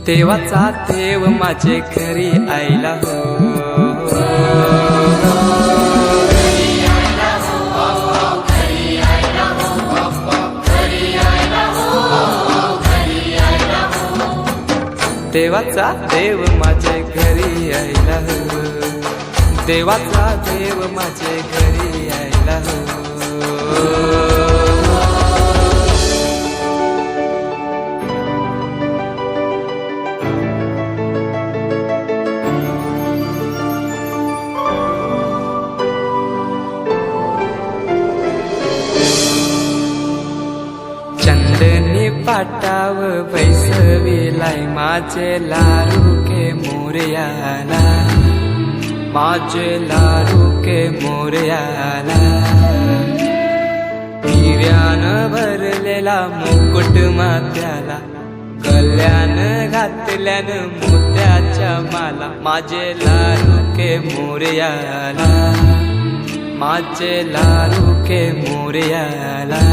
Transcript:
देवाचा देव माझे घरी आयला हो, देवाचा देव माझे घरी आयला हो, देवाचा देव माझे घरी आयला हो। चंदनी पाटाव बैसविलाय माझे लारू के मोरयाला, माझे लारू के मोरयाला। हिऱ्यान भरलेला मुकुट माथ्याला, गल्यान घातल्यान मोत्याच्या माला, माझे लारू के मोरयाला, माझे लारू के मोरयाला।